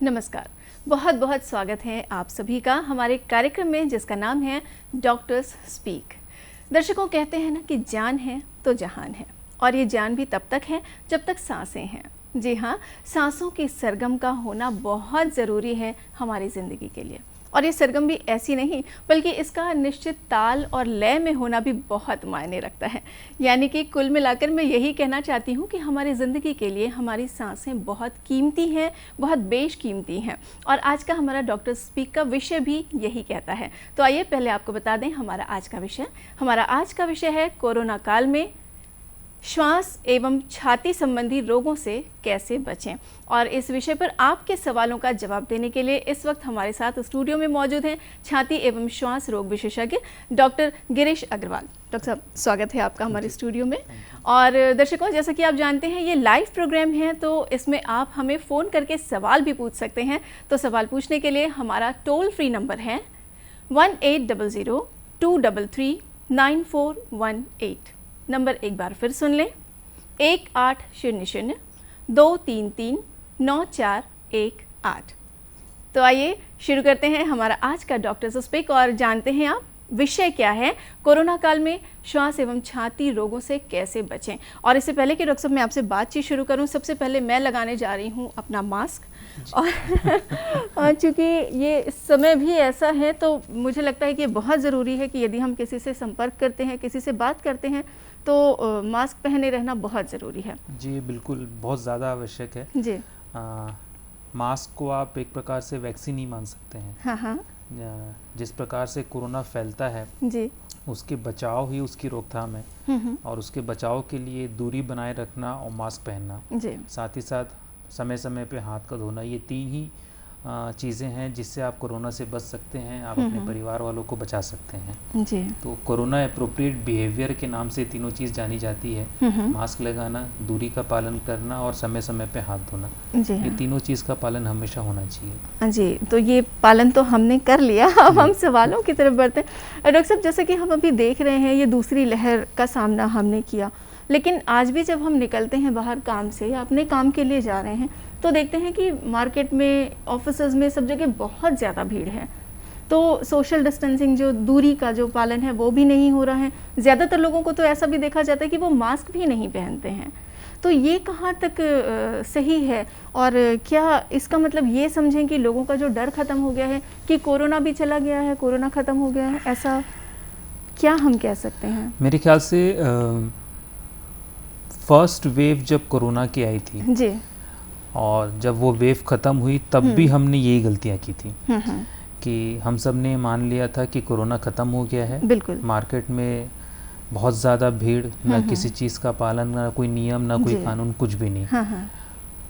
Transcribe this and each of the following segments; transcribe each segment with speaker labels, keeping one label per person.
Speaker 1: नमस्कार, बहुत बहुत स्वागत है आप सभी का हमारे कार्यक्रम में जिसका नाम है डॉक्टर्स स्पीक। दर्शकों, कहते हैं ना कि जान है तो जहान है, और ये जान भी तब तक है जब तक सांसें हैं। जी हाँ, सांसों की सरगम का होना बहुत ज़रूरी है हमारी ज़िंदगी के लिए। और ये सरगम भी ऐसी नहीं बल्कि इसका निश्चित ताल और लय में होना भी बहुत मायने रखता है। यानी कि कुल मिलाकर मैं यही कहना चाहती हूँ कि हमारी ज़िंदगी के लिए हमारी सांसें बहुत कीमती हैं, बहुत बेशकीमती हैं। और आज का हमारा डॉक्टर स्पीक का विषय भी यही कहता है। तो आइए पहले आपको बता दें हमारा आज का विषय है कोरोना काल में श्वास एवं छाती संबंधी रोगों से कैसे बचें। और इस विषय पर आपके सवालों का जवाब देने के लिए इस वक्त हमारे साथ स्टूडियो में मौजूद हैं छाती एवं श्वास रोग विशेषज्ञ डॉक्टर गिरीश अग्रवाल। डॉक्टर साहब, स्वागत है आपका हमारे स्टूडियो में। और दर्शकों, जैसा कि आप जानते हैं ये लाइव प्रोग्राम है, तो इसमें आप हमें फ़ोन करके सवाल भी पूछ सकते हैं। तो सवाल पूछने के लिए हमारा टोल फ्री नंबर है 1800-233-9418। नंबर एक बार फिर सुन लें, 1800-233-9418। तो आइए शुरू करते हैं हमारा आज का डॉक्टर्स स्पीक और जानते हैं आप विषय क्या है, कोरोना काल में श्वास एवं छाती रोगों से कैसे बचें। और इससे पहले कि डॉक्टर साहब मैं आपसे बातचीत शुरू करूं, सबसे पहले मैं लगाने जा रही हूं अपना मास्क। और चूँकि ये समय भी ऐसा है तो मुझे लगता है कि बहुत ज़रूरी है कि यदि हम किसी से संपर्क करते हैं, किसी से बात करते हैं, तो मास्क पहने रहना बहुत ज़रूरी है।
Speaker 2: जी बिल्कुल, बहुत ज़्यादा आवश्यक है
Speaker 1: जी।
Speaker 2: मास्क को आप एक प्रकार से वैक्सीन ही मान सकते हैं।
Speaker 1: हाँ।
Speaker 2: जिस प्रकार से कोरोना फैलता है
Speaker 1: जी,
Speaker 2: उसके बचाव ही उसकी रोकथाम है। और उसके बचाव के लिए दूरी बनाए रखना और मास्क पहनना,
Speaker 1: जी,
Speaker 2: साथ ही साथ समय समय पे हाथ का धोना, ये तीन ही चीज़ें हैं जिससे आप कोरोना से बच सकते हैं, आप अपने परिवार वालों को बचा सकते हैं।
Speaker 1: जी।
Speaker 2: तो कोरोना एप्रोप्रिएट बिहेवियर के नाम से तीनों चीज़ जानी जाती है। मास्क लगाना, दूरी का पालन करना और समय समय पे हाथ धोना।
Speaker 1: जी
Speaker 2: ये
Speaker 1: हाँ।
Speaker 2: तीनों चीज़ का पालन हमेशा होना चाहिए।
Speaker 1: जी, तो ये पालन तो हमने कर लिया। अब हम सवालों की तरफ बढ़ते हैं। डॉक्टर साहब, जैसे कि हम अभी देख रहे हैं ये दूसरी लहर का सामना हमने किया, लेकिन आज भी जब हम निकलते हैं बाहर काम से या अपने काम के लिए जा रहे हैं तो देखते हैं कि मार्केट में, ऑफिसेज में, सब जगह बहुत ज़्यादा भीड़ है। तो सोशल डिस्टेंसिंग, जो दूरी का जो पालन है वो भी नहीं हो रहा है। ज़्यादातर लोगों को तो ऐसा भी देखा जाता है कि वो मास्क भी नहीं पहनते हैं। तो ये कहाँ तक सही है, और क्या इसका मतलब ये समझें कि लोगों का जो डर ख़त्म हो गया है कि कोरोना भी चला गया है, कोरोना ख़त्म हो गया है, ऐसा क्या हम कह सकते हैं?
Speaker 2: मेरे ख्याल से फर्स्ट वेव जब कोरोना की आई थी
Speaker 1: जी।
Speaker 2: और जब वो वेव ख़त्म हुई तब भी हमने यही गलतियाँ की थी कि हम सब ने मान लिया था कि कोरोना ख़त्म हो गया है।
Speaker 1: बिल्कुल।
Speaker 2: मार्केट में बहुत ज़्यादा भीड़, ना किसी चीज़ का पालन, ना कोई नियम, ना कोई कानून, कुछ भी नहीं।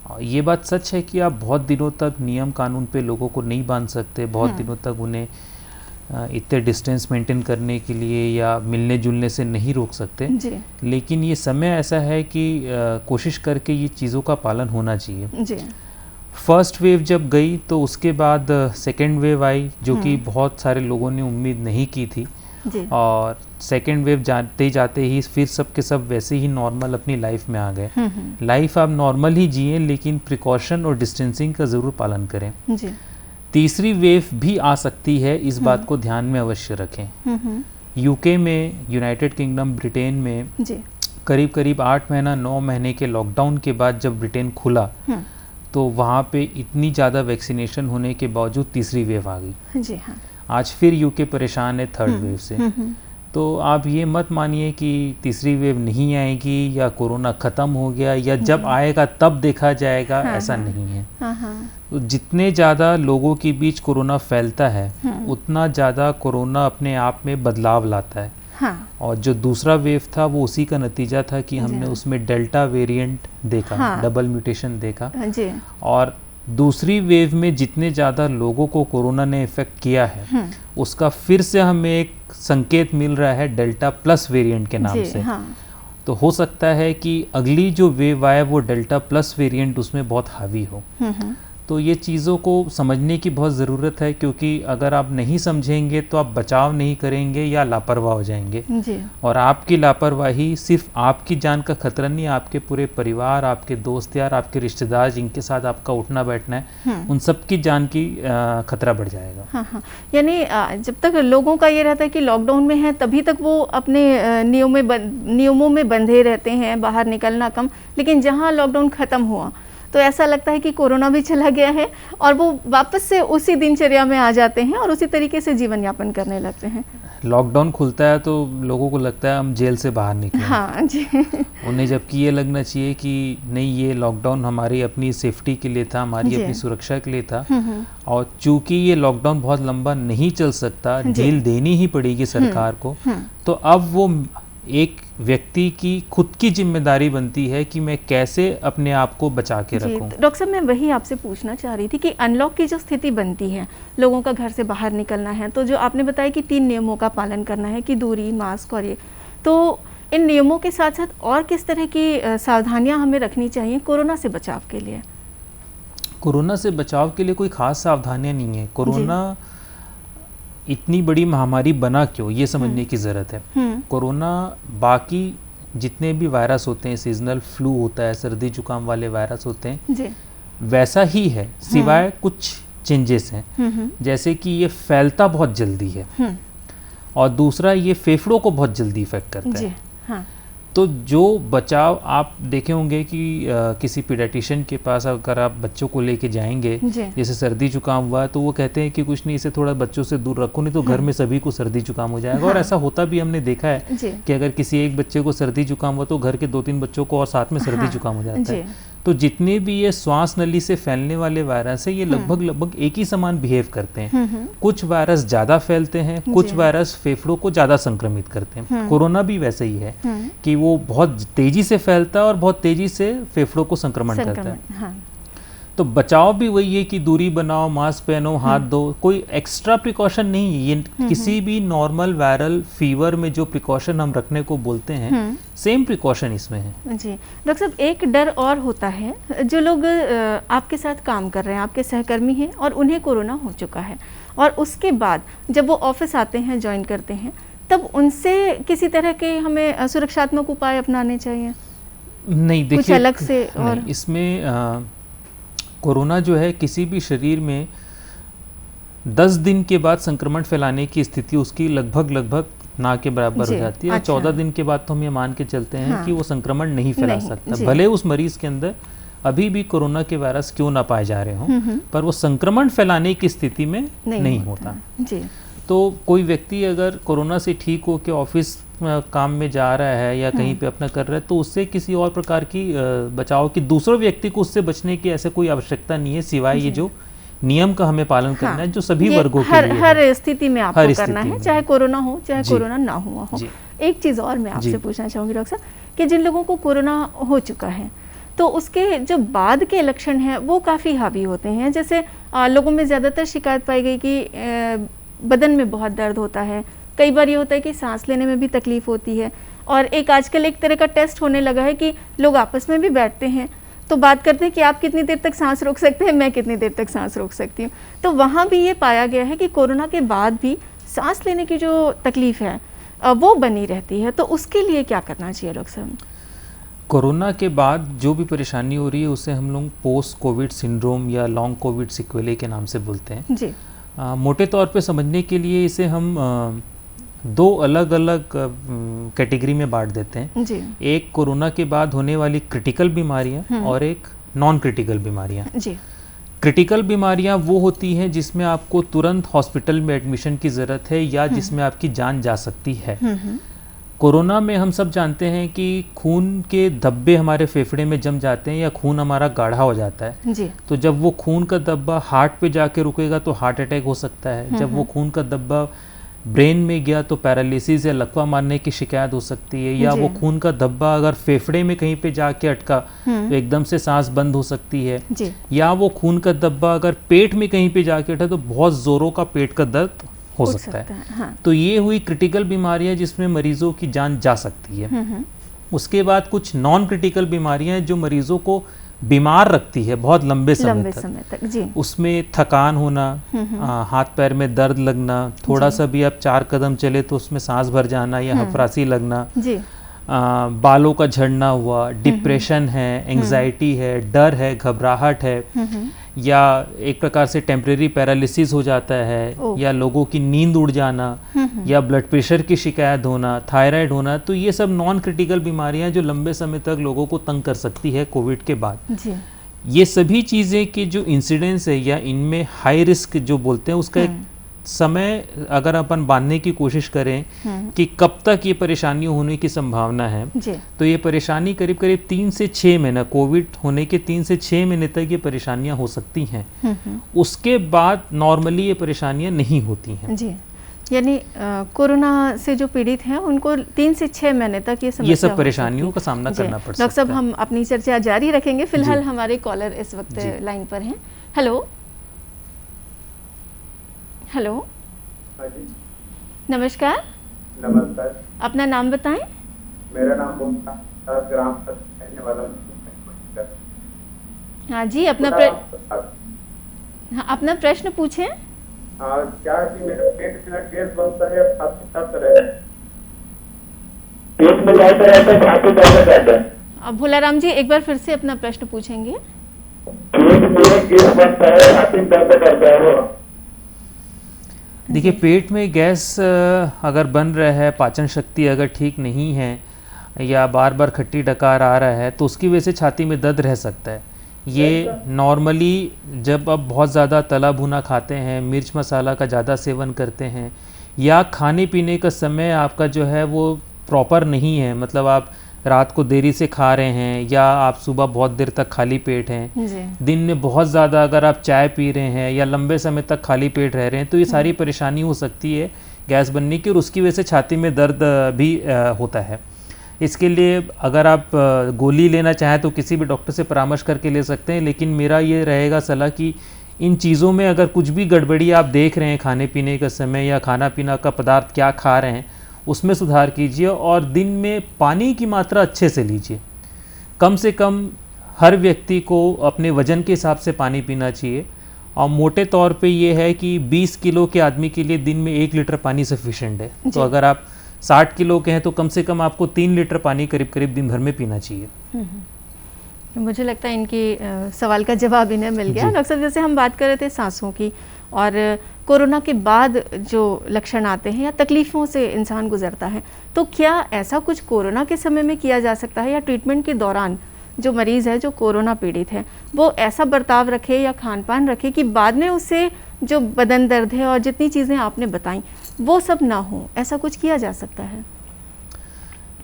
Speaker 2: और ये बात सच है कि आप बहुत दिनों तक नियम कानून पे लोगों को नहीं बांध सकते, बहुत दिनों तक उन्हें इतने डिस्टेंस मेंटेन करने के लिए या मिलने जुलने से नहीं रोक सकते।
Speaker 1: जी।
Speaker 2: लेकिन ये समय ऐसा है कि कोशिश करके ये चीज़ों का पालन होना चाहिए।
Speaker 1: जी।
Speaker 2: फर्स्ट वेव जब गई तो उसके बाद सेकेंड वेव आई, जो कि बहुत सारे लोगों ने उम्मीद नहीं की थी।
Speaker 1: जी।
Speaker 2: और सेकेंड वेव जाते ही फिर सब के सब वैसे ही नॉर्मल अपनी लाइफ में आ गए। लाइफ आप नॉर्मल ही जिए, लेकिन प्रिकॉशन और डिस्टेंसिंग का ज़रूर पालन करें।
Speaker 1: जी।
Speaker 2: तीसरी वेव भी आ सकती है, इस बात को ध्यान में अवश्य रखें। यूके में, यूनाइटेड किंगडम, ब्रिटेन में करीब करीब 8 महीना 9 महीने के लॉकडाउन के बाद जब ब्रिटेन खुला तो वहाँ पे इतनी ज़्यादा वैक्सीनेशन होने के बावजूद तीसरी वेव आ गई।
Speaker 1: जी हाँ।
Speaker 2: आज फिर यूके परेशान है थर्ड वेव से। तो आप ये मत मानिए कि तीसरी वेव नहीं आएगी या कोरोना ख़त्म हो गया या जब आएगा तब देखा जाएगा, ऐसा नहीं है। तो जितने ज़्यादा लोगों के बीच कोरोना फैलता है उतना ज़्यादा कोरोना अपने आप में बदलाव लाता है। और जो दूसरा वेव था वो उसी का नतीजा था कि हमने उसमें डेल्टा वेरिएंट देखा, डबल म्यूटेशन देखा। और दूसरी वेव में जितने ज़्यादा लोगों को कोरोना ने इफेक्ट किया है उसका फिर से हमें एक संकेत मिल रहा है डेल्टा प्लस वेरिएंट के नाम से। तो हो सकता है कि अगली जो वेव आए वो डेल्टा प्लस वेरिएंट उसमें बहुत हावी हो। तो ये चीज़ों को समझने की बहुत ज़रूरत है, क्योंकि अगर आप नहीं समझेंगे तो आप बचाव नहीं करेंगे या लापरवाह हो जाएंगे
Speaker 1: जी।
Speaker 2: और आपकी लापरवाही सिर्फ आपकी जान का खतरा नहीं, आपके पूरे परिवार, आपके दोस्त यार, आपके रिश्तेदार जिनके साथ आपका उठना बैठना है, उन सब की जान की खतरा बढ़ जाएगा।
Speaker 1: हाँ हाँ, यानी जब तक लोगों का ये रहता है कि लॉकडाउन में है तभी तक वो अपने नियमों में बंधे रहते हैं, बाहर निकलना कम, लेकिन जहाँ लॉकडाउन ख़त्म हुआ तो ऐसा लगता है कि कोरोना भी चला गया है और वो वापस से उसी दिनचर्या में आ जाते हैं और उसी तरीके से जीवन यापन करने लगते हैं।
Speaker 2: लॉकडाउन खुलता है तो लोगों को लगता है हम जेल से बाहर निकले।
Speaker 1: हाँ जी।
Speaker 2: उन्हें जबकि ये लगना चाहिए कि नहीं, ये लॉकडाउन हमारी अपनी सेफ्टी के लिए था, हमारी अपनी सुरक्षा के लिए था, और चूंकि ये लॉकडाउन बहुत लंबा नहीं चल सकता, ढील देनी ही पड़ेगी सरकार को, तो अब वो एक व्यक्ति की खुद की जिम्मेदारी बनती है कि मैं कैसे अपने आप को बचा के रखूं।
Speaker 1: डॉक्टर साहब, मैं वही आपसे पूछना चाह रही थी कि अनलॉक की जो स्थिति बनती है, लोगों का घर से बाहर निकलना है, तो जो आपने बताया कि 3 नियमों का पालन करना है कि दूरी, मास्क और ये, तो इन नियमों के साथ साथ और किस तरह की सावधानियां हमें रखनी चाहिए कोरोना से बचाव के लिए?
Speaker 2: कोरोना से बचाव के लिए कोई खास सावधानियां नहीं है। कोरोना इतनी बड़ी महामारी बना क्यों, ये समझने की ज़रूरत है। कोरोना बाकी जितने भी वायरस होते हैं, सीजनल फ्लू होता है, सर्दी जुकाम वाले वायरस होते हैं जी, वैसा ही है, सिवाय कुछ चेंजेस हैं। जैसे कि ये फैलता बहुत जल्दी है और दूसरा ये फेफड़ों को बहुत जल्दी इफेक्ट करता है। हाँ। तो जो बचाव आप देखे होंगे कि किसी पीडियाट्रिशियन के पास अगर आप बच्चों को लेके जाएंगे, जैसे सर्दी जुकाम हुआ, तो वो कहते हैं कि कुछ नहीं, इसे थोड़ा बच्चों से दूर रखो, नहीं तो घर में सभी को सर्दी जुकाम हो जाएगा। और ऐसा होता भी हमने देखा है कि अगर किसी एक बच्चे को सर्दी जुकाम हुआ तो घर के 2-3 बच्चों को और साथ में सर्दी जुकाम हो जाता है। तो जितने भी ये श्वास नली से फैलने वाले वायरस है, ये लगभग एक ही समान बिहेव करते हैं। कुछ वायरस ज्यादा फैलते हैं, कुछ वायरस फेफड़ों को ज्यादा संक्रमित करते हैं। कोरोना भी वैसे ही है कि वो बहुत तेजी से फैलता है और बहुत तेजी से फेफड़ों को संक्रमण करता है। तो बचाव भी वही है कि दूरी बनाओ, मास्क पहनो, हाथ धो, कोई एक्स्ट्रा प्रिकॉशन नहीं है। ये किसी भी नॉर्मल वायरल फीवर में जो प्रिकॉशन हम रखने को बोलते हैं, सेम प्रिकॉशन इसमें है। जी
Speaker 1: डॉक्टर साहब, एक डर और होता है, जो लोग आपके साथ काम कर रहे हैं, आपके सहकर्मी हैं और उन्हें कोरोना हो चुका है, और उसके बाद जब वो ऑफिस आते हैं, ज्वाइन करते हैं, तब उनसे किसी तरह के हमें सुरक्षात्मक उपाय अपनाने चाहिए?
Speaker 2: नहीं, देखिए
Speaker 1: कुछ अलग से। और
Speaker 2: इसमें कोरोना जो है किसी भी शरीर में 10 दिन के बाद संक्रमण फैलाने की स्थिति उसकी लगभग ना के बराबर हो जाती है। अच्छा। 14 दिन के बाद तो हम ये मान के चलते हैं कि वो संक्रमण नहीं फैला सकता, भले उस मरीज के अंदर अभी भी कोरोना के वायरस क्यों ना पाए जा रहे हों, पर वो संक्रमण फैलाने की स्थिति में नहीं होता। जी। तो कोई व्यक्ति अगर कोरोना से ठीक हो के ऑफिस काम में जा रहा है या कहीं पे अपना कर रहा है, तो उससे किसी और प्रकार की बचाव की, दूसरे व्यक्ति को उससे बचने की ऐसे कोई आवश्यकता नहीं है, सिवाय ये जो नियम का हमें पालन करना है, जो सभी वर्गों के लिए
Speaker 1: हर स्थिति में आपको करना है, चाहे कोरोना हो चाहे कोरोना ना हुआ हो। एक चीज़ और मैं आपसे पूछना चाहूँगी डॉक्टर साहब, कि जिन लोगों को कोरोना हो चुका है तो उसके जो बाद के लक्षण हैं वो काफ़ी हावी होते हैं। जैसे लोगों में ज़्यादातर शिकायत पाई गई कि बदन में बहुत दर्द होता है, कई बार ये होता है कि सांस लेने में भी तकलीफ होती है, और एक आजकल एक तरह का टेस्ट होने लगा है कि लोग आपस में भी बैठते हैं तो बात करते हैं कि आप कितनी देर तक सांस रोक सकते हैं, मैं कितनी देर तक सांस रोक सकती हूँ। तो वहाँ भी ये पाया गया है कि कोरोना के बाद भी सांस लेने की जो तकलीफ है वो बनी रहती है, तो उसके लिए क्या करना चाहिए डॉक्टर साहब?
Speaker 2: कोरोना के बाद जो भी परेशानी हो रही है उसे हम लोग पोस्ट कोविड सिंड्रोम या लॉन्ग कोविड सिक्वेले के नाम से बोलते हैं जी। मोटे तौर पे समझने के लिए इसे हम 2 अलग अलग कैटेगरी में बांट देते हैं जी। एक कोरोना के बाद होने वाली क्रिटिकल बीमारियां और एक नॉन क्रिटिकल बीमारियां जी। क्रिटिकल बीमारियां वो होती हैं जिसमें आपको तुरंत हॉस्पिटल में एडमिशन की ज़रूरत है या जिसमें आपकी जान जा सकती है। कोरोना में हम सब जानते हैं कि खून के धब्बे हमारे फेफड़े में जम जाते हैं या खून हमारा गाढ़ा हो जाता है जी। तो जब वो खून का धब्बा हार्ट पे जाके रुकेगा तो हार्ट अटैक हो सकता है। जब वो खून का धब्बा ब्रेन में गया तो पैरालिसिस या लकवा मारने की शिकायत हो सकती है, या वो खून का धब्बा अगर फेफड़े में कहीं पे जाके अटका तो एकदम से सांस बंद हो सकती है, या वो खून का धब्बा अगर पेट में कहीं पे जाके अटका तो बहुत जोरों का पेट का दर्द हो सकता है। हाँ। तो ये हुई क्रिटिकल बीमारियां जिसमें मरीजों की जान जा सकती है। उसके बाद कुछ नॉन क्रिटिकल बीमारियां जो मरीजों को बीमार रखती है बहुत लंबे समय
Speaker 1: तक जी।
Speaker 2: उसमें थकान होना, हाथ पैर में दर्द लगना, थोड़ा सा भी आप 4 कदम चले तो उसमें सांस भर जाना या हफरासी लगना जी। बालों का झड़ना हुआ, डिप्रेशन है, एंग्जाइटी है, डर है, घबराहट है, या एक प्रकार से टेम्परेरी पैरालिसिस हो जाता है, या लोगों की नींद उड़ जाना, या ब्लड प्रेशर की शिकायत होना, थायराइड होना, तो ये सब नॉन क्रिटिकल बीमारियां जो लंबे समय तक लोगों को तंग कर सकती है कोविड के बाद जी। ये सभी चीज़ें के जो इंसिडेंस है या इनमें हाई रिस्क जो बोलते हैं उसका एक समय अगर अपन बांधने की कोशिश करें कि कब तक ये परेशानी होने की संभावना है जी। तो ये परेशानी करीब करीब 3 से 6 महीना, कोविड होने के 3 से 6 महीने तक ये परेशानियां हो सकती हैं। उसके बाद नॉर्मली ये परेशानियां नहीं होती हैं जी।
Speaker 1: यानी कोरोना से जो पीड़ित हैं उनको 3 से 6 महीने तक ये सब परेशानियों का सामना करना पड़ सकता है। डॉक्टर साहब, हम अपनी चर्चा जारी रखेंगे, फिलहाल हमारे कॉलर इस वक्त लाइन पर हैं। हेलो हेलो, नमस्कार।
Speaker 3: नमस्कार,
Speaker 1: अपना नाम बताएं।
Speaker 3: मेरा नाम ग्राम वाला।
Speaker 1: हाँ जी, अपना अपना प्रश्न पूछें।
Speaker 3: क्या कि मेरे पेट में गैस बनता है, पेट में जाता रहता है, छाती दर्द रहता है।
Speaker 1: अब भोलाराम जी एक बार फिर से अपना प्रश्न पूछेंगे।
Speaker 3: पेट में गैस बनता है, छाती दर्द करता है।
Speaker 2: देखिए, पेट में गैस अगर बन रहा है, पाचन शक्ति अगर ठीक नहीं है या बार बार खट्टी डकार आ रहा है तो उसकी वजह से छाती में दर्द रह सकता है। ये नॉर्मली जब आप बहुत ज़्यादा तला भुना खाते हैं, मिर्च मसाला का ज़्यादा सेवन करते हैं, या खाने पीने का समय आपका जो है वो प्रॉपर नहीं है, मतलब आप रात को देरी से खा रहे हैं या आप सुबह बहुत देर तक खाली पेट हैं, दिन में बहुत ज़्यादा अगर आप चाय पी रहे हैं या लंबे समय तक खाली पेट रह रहे हैं, तो ये सारी परेशानी हो सकती है गैस बनने की, और उसकी वजह से छाती में दर्द भी होता है। इसके लिए अगर आप गोली लेना चाहें तो किसी भी डॉक्टर से परामर्श करके ले सकते हैं, लेकिन मेरा ये रहेगा सलाह कि इन चीज़ों में अगर कुछ भी गड़बड़ी आप देख रहे हैं खाने पीने का समय या खाना पीना का पदार्थ क्या खा रहे हैं उसमें सुधार कीजिए, और दिन में पानी की मात्रा अच्छे से लीजिए। कम से कम हर व्यक्ति को अपने वजन के हिसाब से पानी पीना चाहिए, और मोटे तौर पे ये है कि 20 किलो के आदमी के लिए दिन में 1 लीटर पानी सफिशिएंट है। तो अगर आप 60 किलो के हैं तो कम से कम आपको 3 लीटर पानी करीब करीब दिन भर में पीना चाहिए।
Speaker 1: मुझे लगता है इनकी सवाल का जवाब इन्हें मिल गया। डॉक्टर साहब, जैसे हम बात कर रहे थे सांसों की, और कोरोना के बाद जो लक्षण आते हैं या तकलीफ़ों से इंसान गुजरता है, तो क्या ऐसा कुछ कोरोना के समय में किया जा सकता है या ट्रीटमेंट के दौरान जो मरीज़ है जो कोरोना पीड़ित है वो ऐसा बर्ताव रखे या खान पान रखे कि बाद में उससे जो बदन दर्द है और जितनी चीज़ें आपने बताई वो सब ना हो, ऐसा कुछ किया जा सकता है?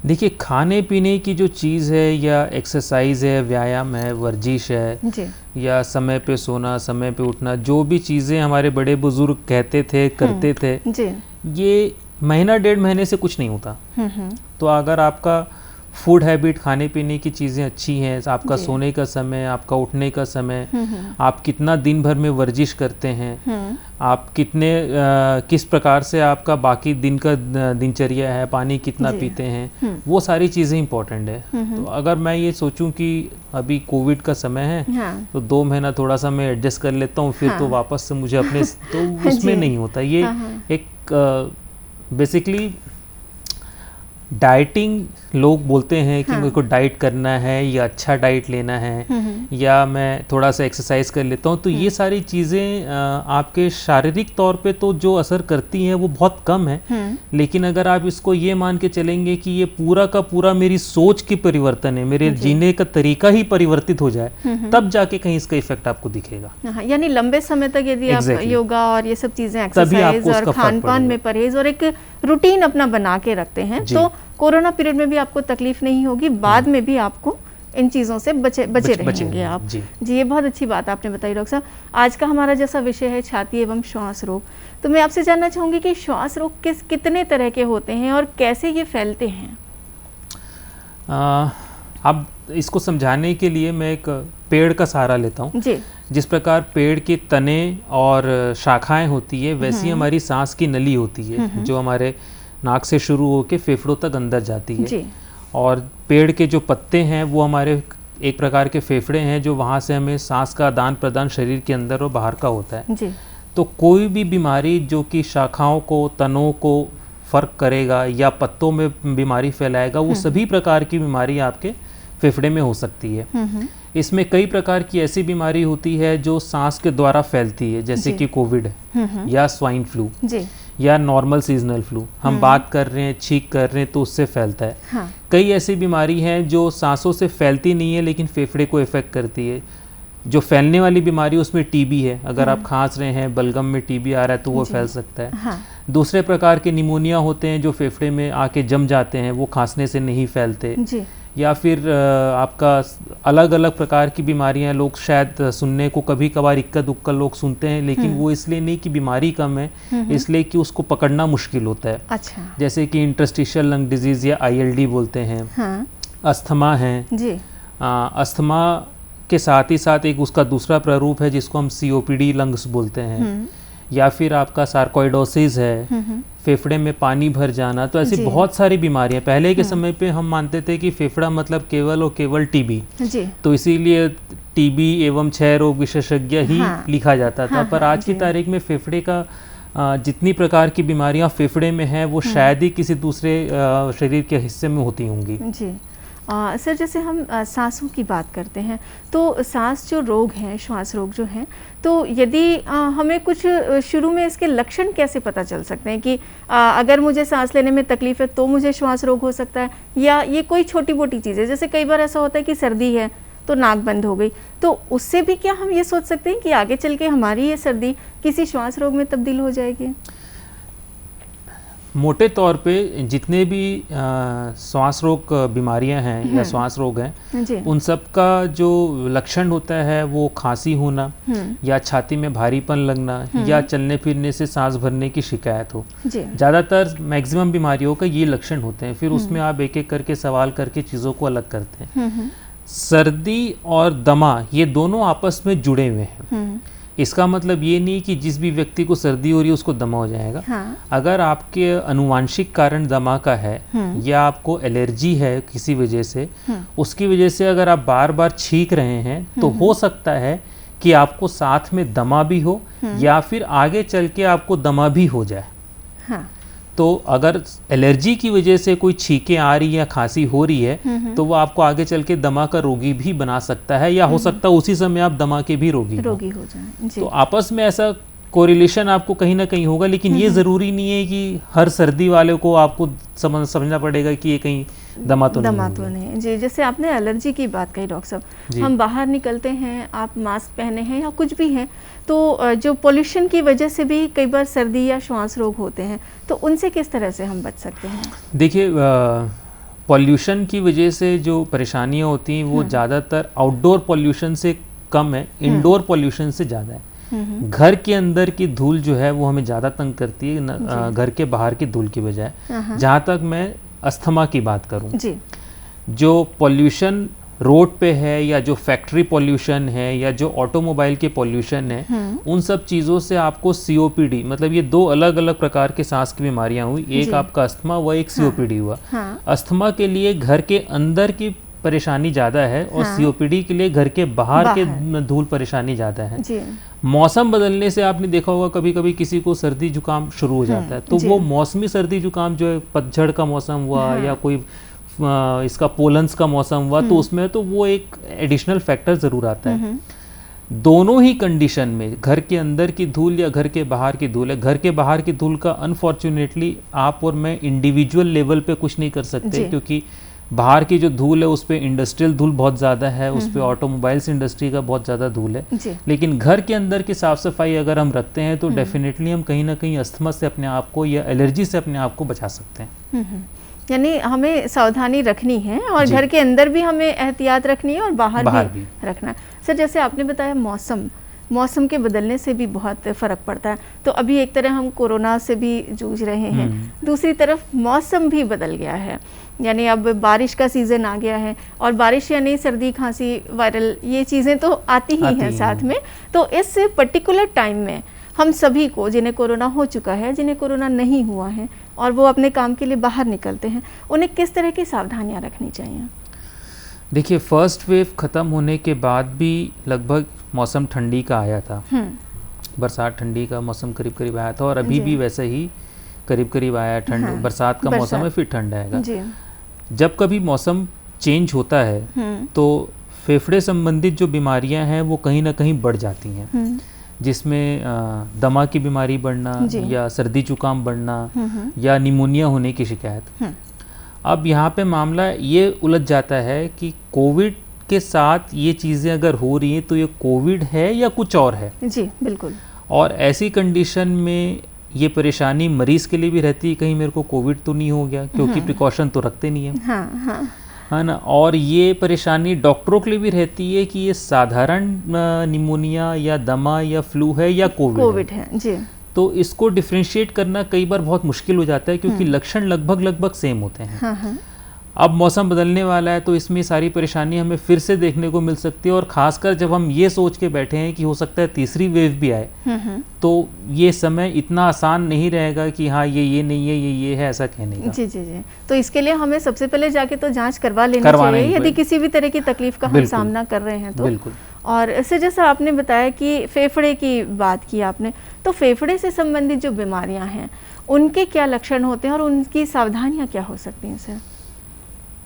Speaker 2: देखिए, खाने पीने की जो चीज़ है या एक्सरसाइज है, व्यायाम है, वर्जिश है जी। या समय पे सोना, समय पे उठना, जो भी चीज़ें हमारे बड़े बुजुर्ग कहते थे, करते थे जी। ये महीना 1.5 महीने से कुछ नहीं होता। तो अगर आपका फूड हैबिट, खाने पीने की चीज़ें अच्छी हैं, आपका सोने का समय, आपका उठने का समय, आप कितना दिन भर में वर्जिश करते हैं, आप कितने किस प्रकार से आपका बाकी दिन का दिनचर्या है, पानी कितना पीते हैं, वो सारी चीज़ें इंपॉर्टेंट है। तो अगर मैं ये सोचूं कि अभी कोविड का समय है तो 2 महीना थोड़ा सा मैं एडजस्ट कर लेता हूँ, फिर तो वापस से मुझे अपने तो उसमें नहीं होता। ये एक बेसिकली डाइटिंग, लोग बोलते हैं कि मेरे को डाइट करना है या अच्छा डाइट लेना है या मैं थोड़ा सा एक्सरसाइज कर लेता हूँ, तो ये सारी चीज़ें आपके शारीरिक तौर पे तो जो असर करती हैं वो बहुत कम है, लेकिन अगर आप इसको ये मान के चलेंगे कि ये पूरा का पूरा मेरी सोच की परिवर्तन है, मेरे जीने का तरीका ही परिवर्तित हो जाए, तब जाके कहीं इसका इफेक्ट आपको दिखेगा।
Speaker 1: यानी लंबे समय तक यदि आप योगा और ये सब चीज़ें, एक्सरसाइज और खान पान में परहेज और एक रूटीन अपना बना के रखते हैं, तो कोरोना पीरियड में भी आपको तकलीफ नहीं होगी, बाद में भी आपको इन चीज़ों से बचे रहेंगे आप जी। ये बहुत अच्छी बात आपने बताई डॉक्टर साहब। आज का हमारा जैसा विषय है छाती एवं श्वास रोग, तो मैं आपसे जानना चाहूँगी कि श्वास रोग कितने तरह के होते हैं और कैसे ये फैलते हैं?
Speaker 2: अब इसको समझाने के लिए मैं एक पेड़ का सहारा लेता हूँ जी। जिस प्रकार पेड़ के तने और शाखाएं होती है, वैसी हमारी सांस की नली होती है जो हमारे नाक से शुरू होकर फेफड़ों तक अंदर जाती है जी। और पेड़ के जो पत्ते हैं वो हमारे एक प्रकार के फेफड़े हैं जो वहाँ से हमें सांस का आदान प्रदान शरीर के अंदर और बाहर का होता है।
Speaker 1: जी।
Speaker 2: तो कोई भी बीमारी जो कि शाखाओं को, तनों को फर्क करेगा या पत्तों में बीमारी फैलाएगा, वो सभी प्रकार की बीमारी आपके फेफड़े में हो सकती है। इसमें कई प्रकार की ऐसी बीमारी होती है जो सांस के द्वारा फैलती है, जैसे कि कोविड या स्वाइन फ्लू या नॉर्मल सीजनल फ्लू। हम बात कर रहे हैं, छींक कर रहे हैं तो उससे फैलता है।
Speaker 1: हाँ।
Speaker 2: कई ऐसी बीमारी हैं जो सांसों से फैलती नहीं है लेकिन फेफड़े को इफेक्ट करती है। जो फैलने वाली बीमारी उसमें टीबी है, अगर आप खांस रहे हैं, बलगम में टीबी आ रहा है तो वो फैल सकता है।
Speaker 1: हाँ।
Speaker 2: दूसरे प्रकार के निमोनिया होते हैं जो फेफड़े में आके जम जाते हैं, वो खांसने से नहीं फैलते।
Speaker 1: जी।
Speaker 2: या फिर आपका अलग अलग प्रकार की बीमारियां, लोग शायद सुनने को कभी कभार इक्का दुक्का लोग सुनते हैं, लेकिन वो इसलिए नहीं कि बीमारी कम है, इसलिए कि उसको पकड़ना मुश्किल होता है।
Speaker 1: अच्छा।
Speaker 2: जैसे कि इंटरस्टिशियल लंग डिजीज या ILD बोलते हैं।
Speaker 1: हाँ।
Speaker 2: अस्थमा है
Speaker 1: जी।
Speaker 2: अस्थमा के साथ ही साथ एक उसका दूसरा प्रारूप है जिसको हम COPD लंग्स बोलते हैं। या फिर आपका सार्कोइडोसिस है, फेफड़े में पानी भर जाना। तो ऐसी बहुत सारी बीमारियां। पहले के समय पे हम मानते थे कि फेफड़ा मतलब केवल और केवल टीबी, तो इसीलिए टीबी एवं क्षय रोग विशेषज्ञ ही लिखा जाता था। पर आज की तारीख में फेफड़े का जितनी प्रकार की बीमारियां फेफड़े में हैं वो शायद ही किसी दूसरे शरीर के हिस्से में होती होंगी।
Speaker 1: जी। सर, जैसे हम सांसों की बात करते हैं तो सांस जो रोग हैं, श्वास रोग जो हैं, तो यदि हमें कुछ शुरू में इसके लक्षण कैसे पता चल सकते हैं कि अगर मुझे सांस लेने में तकलीफ है तो मुझे श्वास रोग हो सकता है, या ये कोई छोटी मोटी चीज़ है? जैसे कई बार ऐसा होता है कि सर्दी है तो नाक बंद हो गई, तो उससे भी क्या हम ये सोच सकते हैं कि आगे चल के हमारी ये सर्दी किसी श्वास रोग में तब्दील हो जाएगी?
Speaker 2: मोटे तौर पे जितने भी श्वास रोग बीमारियां हैं या श्वास रोग हैं, उन सब का जो लक्षण होता है वो खांसी होना या छाती में भारीपन लगना या चलने फिरने से सांस भरने की शिकायत हो। ज़्यादातर मैक्सिमम बीमारियों का ये लक्षण होते हैं। फिर उसमें आप एक एक करके सवाल करके चीज़ों को अलग करते हैं। सर्दी और दमा ये दोनों आपस में जुड़े हुए हैं। इसका मतलब ये नहीं कि जिस भी व्यक्ति को सर्दी हो रही है उसको दमा हो जाएगा। हाँ। अगर आपके अनुवांशिक कारण दमा का है या आपको एलर्जी है किसी वजह से, उसकी वजह से अगर आप बार बार छींक रहे हैं तो हो सकता है कि आपको साथ में दमा भी हो या फिर आगे चल के आपको दमा भी हो जाए। हाँ। तो अगर एलर्जी की वजह से कोई छींकें आ रही है या खांसी हो रही है तो वो आपको आगे चल के दमा का रोगी भी बना सकता है, या हो सकता है उसी समय आप दमा के भी रोगी हो जाए। तो आपस में ऐसा कोरिलेशन आपको कहीं ना कहीं होगा, लेकिन ये ज़रूरी नहीं है कि हर सर्दी वाले को आपको समझना पड़ेगा कि ये कहीं दमा तो नहीं।
Speaker 1: जी, जैसे आपने एलर्जी की बात कही डॉक्टर साहब, हम बाहर निकलते हैं, आप मास्क पहने हैं या कुछ भी हैं, तो जो पोल्यूशन की वजह से भी कई बार सर्दी या श्वास रोग होते हैं, तो उनसे किस तरह से हम बच सकते हैं? देखिए,
Speaker 2: पोल्यूशन की वजह से जो परेशानियां होती हैं वो ज़्यादातर आउटडोर पोल्यूशन से कम है, इंडोर पोल्यूशन से ज़्यादा है। घर के अंदर की धूल जो है वो हमें ज़्यादा तंग करती है घर के बाहर की धूल की बजाय। जहाँ तक मैं अस्थमा की बात करूँ, जो पोल्यूशन रोड पे है या जो फैक्ट्री पोल्यूशन है या जो ऑटोमोबाइल के पोल्यूशन है, उन सब चीज़ों से आपको COPD, मतलब ये दो अलग अलग प्रकार के सांस की बीमारियां हुई, एक आपका अस्थमा व एक COPD हुआ। अस्थमा के लिए घर के अंदर की परेशानी ज़्यादा है और COPD के लिए घर के बाहर के धूल परेशानी ज़्यादा है। मौसम बदलने से आपने देखा होगा कभी कभी किसी को सर्दी जुकाम शुरू हो जाता है, तो वो मौसमी सर्दी जुकाम जो है, पतझड़ का मौसम हुआ या कोई इसका पोलन्स का मौसम हुआ, तो उसमें तो वो एक एडिशनल फैक्टर ज़रूर आता है। दोनों ही कंडीशन में, घर के अंदर की धूल या घर के बाहर की धूल है, घर के बाहर की धूल का अनफॉर्चुनेटली आप और मैं इंडिविजुअल लेवल पे कुछ नहीं कर सकते, क्योंकि बाहर की जो धूल है उस पर इंडस्ट्रियल धूल बहुत ज़्यादा है, उस पर ऑटोमोबाइल्स इंडस्ट्री का बहुत ज़्यादा धूल है। लेकिन घर के अंदर की साफ़ सफाई अगर हम रखते हैं तो डेफिनेटली हम कहीं ना कहीं अस्थमा से अपने आप को या एलर्जी से अपने आप को बचा सकते हैं।
Speaker 1: यानी हमें सावधानी रखनी है और घर के अंदर भी हमें एहतियात रखनी है और बाहर भी रखना है। सर, जैसे आपने बताया मौसम के बदलने से भी बहुत फ़र्क पड़ता है, तो अभी एक तरह हम कोरोना से भी जूझ रहे हैं, दूसरी तरफ मौसम भी बदल गया है, यानी अब बारिश का सीज़न आ गया है, और बारिश यानी सर्दी खांसी वायरल ये चीज़ें तो आती ही हैं साथ में। तो इस पर्टिकुलर टाइम में हम सभी को, जिन्हें कोरोना हो चुका है, जिन्हें कोरोना नहीं हुआ है और वो अपने काम के लिए बाहर निकलते हैं, उन्हें किस तरह की सावधानियां रखनी चाहिए?
Speaker 2: देखिए फर्स्ट वेव ख़त्म होने के बाद भी लगभग मौसम ठंडी का आया था, बरसात ठंडी का मौसम करीब करीब आया था और अभी भी वैसे ही करीब करीब आया ठंड। बरसात का मौसम है, फिर ठंड आएगा। जब कभी मौसम चेंज होता है तो फेफड़े संबंधित जो बीमारियां हैं वो कहीं ना कहीं बढ़ जाती हैं, जिसमें दमा की बीमारी बढ़ना या सर्दी जुकाम बढ़ना या निमोनिया होने की शिकायत। अब यहाँ पे मामला ये उलझ जाता है कि कोविड के साथ ये चीज़ें अगर हो रही हैं तो ये कोविड है या कुछ और है।
Speaker 1: जी बिल्कुल।
Speaker 2: और ऐसी कंडीशन में ये परेशानी मरीज़ के लिए भी रहती है, कहीं मेरे को कोविड तो नहीं हो गया, क्योंकि प्रिकॉशन तो रखते नहीं है।
Speaker 1: हाँ
Speaker 2: है ना। और ये परेशानी डॉक्टरों के लिए भी रहती है कि ये साधारण निमोनिया या दमा या फ्लू है या कोविड है।
Speaker 1: जी।
Speaker 2: तो इसको डिफ्रेंशिएट करना कई बार बहुत मुश्किल हो जाता है, क्योंकि लक्षण लगभग सेम होते हैं।
Speaker 1: हाँ।
Speaker 2: अब मौसम बदलने वाला है तो इसमें सारी परेशानी हमें फिर से देखने को मिल सकती है, और ख़ासकर जब हम ये सोच के बैठे हैं कि हो सकता है तीसरी वेव भी आए, तो ये समय इतना आसान नहीं रहेगा कि हाँ ये नहीं है, ये है, ऐसा कहने का।
Speaker 1: जी। तो इसके लिए हमें सबसे पहले जाके तो जांच करवा लेनी चाहिए यदि किसी भी तरह की तकलीफ का हम सामना कर रहे हैं तो।
Speaker 2: बिल्कुल।
Speaker 1: और इससे जैसा आपने बताया कि फेफड़े की बात की आपने, तो फेफड़े से संबंधित जो बीमारियां हैं उनके क्या लक्षण होते हैं और उनकी सावधानियां क्या हो सकती हैं सर?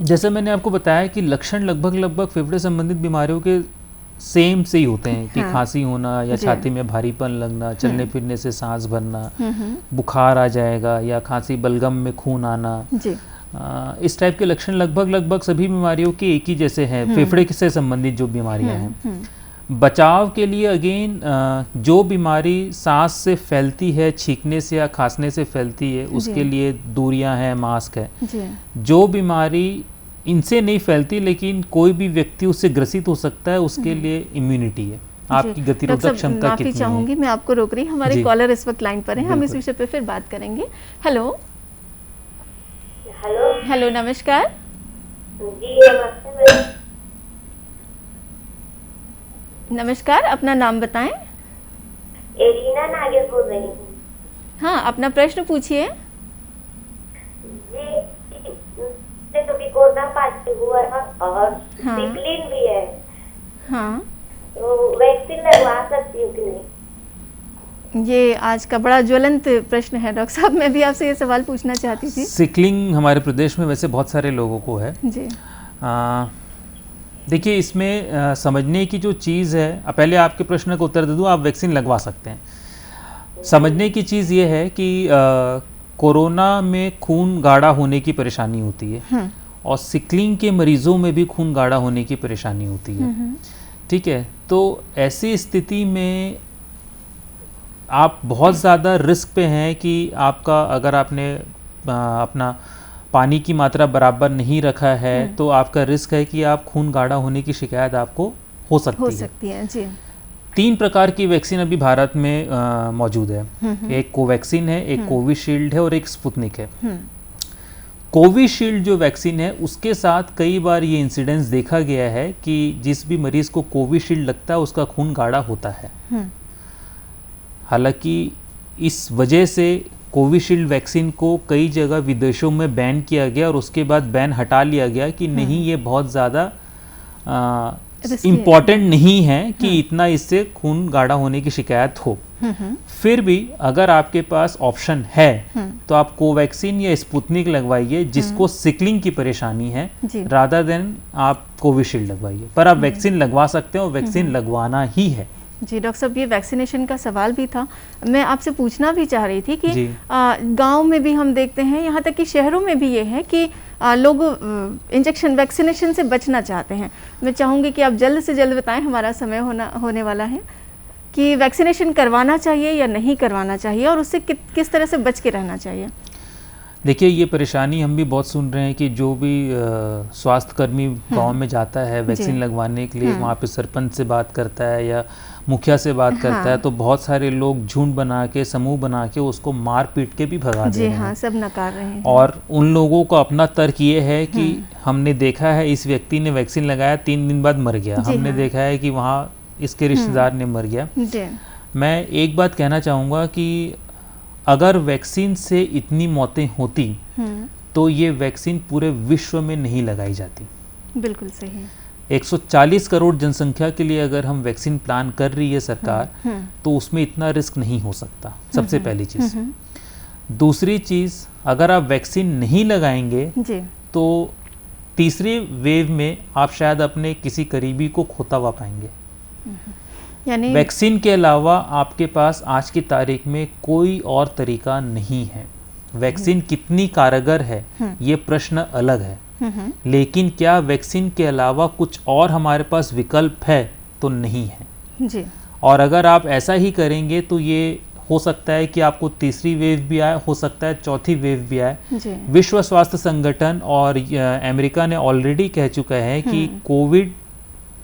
Speaker 2: जैसे मैंने आपको बताया कि लक्षण लगभग फेफड़े संबंधित बीमारियों के सेम से ही होते हैं कि खांसी होना या छाती में भारीपन लगना, चलने फिरने से सांस भरना, बुखार आ जाएगा या खांसी बलगम में खून आना। इस टाइप के लक्षण लगभग सभी बीमारियों के एक ही जैसे हैं, फेफड़े से संबंधित जो बीमारियां हैं। बचाव के लिए अगेन जो बीमारी सांस से फैलती है, छींकने से या खांसने से फैलती है, उसके लिए दूरियां हैं, मास्क है। जो बीमारी इनसे नहीं फैलती लेकिन कोई भी व्यक्ति उससे ग्रसित हो सकता है, उसके लिए इम्यूनिटी है, आपकी गतिरोधक क्षमता कितनी है।
Speaker 1: चाहूंगी मैं आपको रोक रही, हमारे कॉलर इस वक्त लाइन पर हैं, हम इस विषय पे फिर बात करेंगे। हेलो नमस्कार
Speaker 4: जी।
Speaker 1: नमस्कार, अपना नाम बताएं।
Speaker 4: एरिना नागे बोल रही हूँ।
Speaker 1: हाँ, अपना प्रश्न पूछिए।
Speaker 4: जी, तो भी कोरोना पॉजिटिव हुआ है और सिकलिन भी है।
Speaker 1: हाँ,
Speaker 4: तो वैक्सीन लगवा सकती हूँ कि नहीं?
Speaker 1: ये आज का बड़ा ज्वलंत प्रश्न है डॉक्टर साहब, मैं भी आपसे ये सवाल पूछना चाहती थी।
Speaker 2: सिकलिंग हमारे प्रदेश में वैसे बहुत सारे लोगों को है
Speaker 1: जी।
Speaker 2: देखिए इसमें समझने की जो चीज़ है, पहले आपके प्रश्न का उत्तर दे दूँ, आप वैक्सीन लगवा सकते हैं। समझने की चीज़ ये है कि कोरोना में खून गाढ़ा होने की परेशानी होती है और सिकलिंग के मरीजों में भी खून गाढ़ा होने की परेशानी होती है। ठीक है, तो ऐसी स्थिति में आप बहुत ज़्यादा रिस्क पे हैं कि आपका, अगर आपने अपना पानी की मात्रा बराबर नहीं रखा है तो आपका रिस्क है कि आप खून गाढ़ा होने की शिकायत आपको हो सकती है।
Speaker 1: जी।
Speaker 2: 3 प्रकार की वैक्सीन अभी भारत में मौजूद है। एक कोवैक्सीन है, एक कोविशील्ड है और एक स्पुतनिक है। कोविशील्ड जो वैक्सीन है उसके साथ कई बार ये इंसिडेंस देखा गया है कि जिस भी मरीज को कोविशील्ड लगता है उसका खून गाढ़ा होता है। हालांकि इस वजह से कोविशील्ड वैक्सीन को कई जगह विदेशों में बैन किया गया और उसके बाद बैन हटा लिया गया कि नहीं, ये बहुत ज़्यादा इम्पॉर्टेंट नहीं है कि इतना इससे खून गाढ़ा होने की शिकायत हो। फिर भी अगर आपके पास ऑप्शन है तो आप कोवैक्सीन या स्पुतनिक लगवाइए जिसको सिकलिंग की परेशानी है, रादर देन आप कोविशील्ड लगवाइए। पर आप वैक्सीन लगवा सकते हैं और वैक्सीन लगवाना ही है।
Speaker 1: जी डॉक्टर साहब, ये वैक्सीनेशन का सवाल भी था, मैं आपसे पूछना भी चाह रही थी कि गांव में भी हम देखते हैं, यहाँ तक कि शहरों में भी ये है कि लोग इंजेक्शन वैक्सीनेशन से बचना चाहते हैं। मैं चाहूँगी कि आप जल्द से जल्द बताएं, हमारा समय होने वाला है, कि वैक्सीनेशन करवाना चाहिए या नहीं करवाना चाहिए और उससे किस तरह से बच के रहना चाहिए।
Speaker 2: देखिए ये परेशानी हम भी बहुत सुन रहे हैं कि जो भी स्वास्थ्य कर्मी गाँव में जाता है वैक्सीन लगवाने के लिए, वहाँ पे सरपंच से बात करता है या मुखिया से बात करता है, तो बहुत सारे लोग झुंड बना के, समूह बना के उसको मार पीट के भी भगा दे रहे हैं।
Speaker 1: सब नकार रहे हैं।
Speaker 2: और उन लोगों का अपना तर्क ये है कि हमने देखा है इस व्यक्ति ने वैक्सीन लगाया 3 दिन बाद मर गया, हमने देखा है कि वहाँ इसके रिश्तेदार ने मर गया। मैं एक बात कहना चाहूँगा कि अगर वैक्सीन से इतनी मौतें होती तो ये वैक्सीन पूरे विश्व में नहीं लगाई जाती।
Speaker 1: बिल्कुल सही।
Speaker 2: 140 करोड़ जनसंख्या के लिए अगर हम वैक्सीन प्लान कर रही है सरकार, तो उसमें इतना रिस्क नहीं हो सकता, सबसे पहली चीज़। दूसरी चीज़, अगर आप वैक्सीन नहीं लगाएंगे
Speaker 1: जी।
Speaker 2: तो तीसरी वेव में आप शायद अपने किसी करीबी को खोता हुआ पाएंगे।
Speaker 1: यानी
Speaker 2: वैक्सीन के अलावा आपके पास आज की तारीख में कोई और तरीका नहीं है। वैक्सीन कितनी कारगर है ये प्रश्न अलग है, लेकिन क्या वैक्सीन के अलावा कुछ और हमारे पास विकल्प है? तो नहीं है
Speaker 1: जी।
Speaker 2: और अगर आप ऐसा ही करेंगे तो ये हो सकता है कि आपको तीसरी वेव भी आए, हो सकता है चौथी वेव भी आए।
Speaker 1: जी।
Speaker 2: विश्व स्वास्थ्य संगठन और अमेरिका ने ऑलरेडी कह चुका है कि कोविड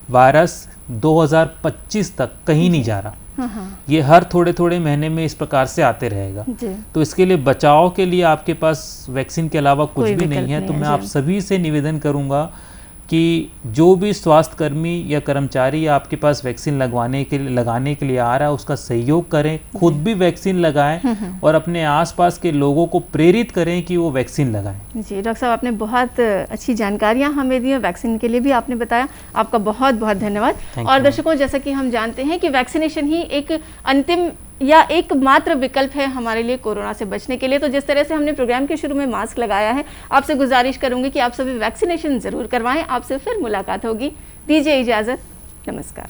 Speaker 2: वायरस 2025 तक कहीं नहीं जा रहा। ये हर थोड़े थोड़े महीने में इस प्रकार से आते रहेगा।
Speaker 1: जी।
Speaker 2: तो इसके लिए बचाव के लिए आपके पास वैक्सीन के अलावा कुछ
Speaker 1: कोई
Speaker 2: भी
Speaker 1: विकल्प
Speaker 2: नहीं है। तो
Speaker 1: नहीं है,
Speaker 2: मैं आप
Speaker 1: जी।
Speaker 2: सभी से निवेदन करूंगा कि जो भी स्वास्थ्य कर्मी या कर्मचारी आपके पास वैक्सीन लगाने के लिए आ रहा है उसका सहयोग करें, खुद भी वैक्सीन लगाएं और अपने आसपास के लोगों को प्रेरित करें कि वो वैक्सीन लगाएं।
Speaker 1: जी डॉक्टर साहब, आपने बहुत अच्छी जानकारियां हमें दी हैं, वैक्सीन के लिए भी आपने बताया, आपका बहुत बहुत धन्यवाद।
Speaker 2: Thank
Speaker 1: और
Speaker 2: you.
Speaker 1: दर्शकों, जैसा कि हम जानते हैं कि वैक्सीनेशन ही एक अंतिम या एकमात्र विकल्प है हमारे लिए कोरोना से बचने के लिए। तो जिस तरह से हमने प्रोग्राम के शुरू में मास्क लगाया है, आपसे गुजारिश करूंगी कि आप सभी वैक्सीनेशन जरूर करवाएं। आपसे फिर मुलाकात होगी, दीजिए इजाजत, नमस्कार।